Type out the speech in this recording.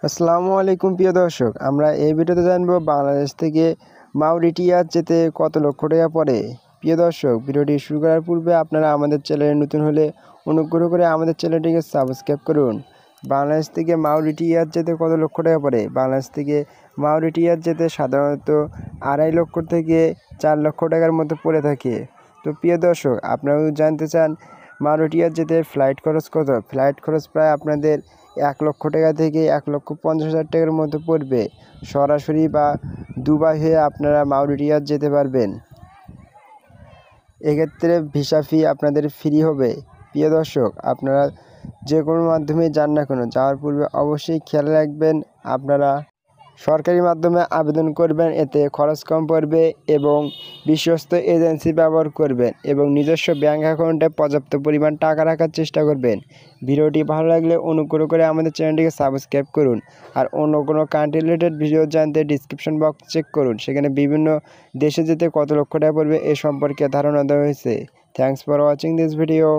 আসসালামু আলাইকুম প্রিয় দর্শক, আমরা এই ভিডিওতে জানবো বাংলাদেশ থেকে মাউরিটিয়াস যেতে কত লক্ষ টাকা পড়ে। প্রিয় দর্শক, ভিডিওটি শুরু করার পূর্বে আপনারা আমাদের চ্যানেলে নতুন হলে অনুগ্রহ করে আমাদের চ্যানেলটিকে সাবস্ক্রাইব করুন। বাংলাদেশ থেকে মাউরিটিয়াস যেতে কত লক্ষ টাকা পড়ে? বাংলাদেশ থেকে মাউরিটিয়াস যেতে সাধারণত 2.5 লক্ষ থেকে 4 লক্ষ টাকার মতো পড়ে থাকে। তো প্রিয় দর্শক, আপনারাও জানতে চান মাউরিটিয়াস যেতে ফ্লাইট খরচ কত? ফ্লাইট খরচ প্রায় আপনাদের 1 লক্ষ টাকা থেকে 1,50,000 টাকার মতো পড়বে। সরাসরি বা দুবাই হয়ে আপনারা মাউরিটিয়াস যেতে পারবেন। এক্ষেত্রে ভিসা ফি আপনাদের ফ্রি হবে। প্রিয় দর্শক, আপনারা যে কোনো মাধ্যমে যান না কেন, যাওয়ার পূর্বে অবশ্যই খেয়াল রাখবেন আপনারা সরকারি মাধ্যমে আবেদন করবেন, এতে খরচ কম পড়বে এবং বিশ্বস্ত এজেন্সি ব্যবহার করবেন এবং নিজস্ব ব্যাঙ্ক অ্যাকাউন্টে পর্যাপ্ত পরিমাণ টাকা রাখার চেষ্টা করবেন। ভিডিওটি ভালো লাগলে অনুগ্রহ করে আমাদের চ্যানেলটিকে সাবস্ক্রাইব করুন। আর অন্য কোনো কান্ট্রি রিলেটেড ভিডিও জানতে ডিসক্রিপশন বক্স চেক করুন, সেখানে বিভিন্ন দেশে যেতে কত লক্ষ টাকা পড়বে এ সম্পর্কে ধারণা দেওয়া হয়েছে। Thanks for watching this video.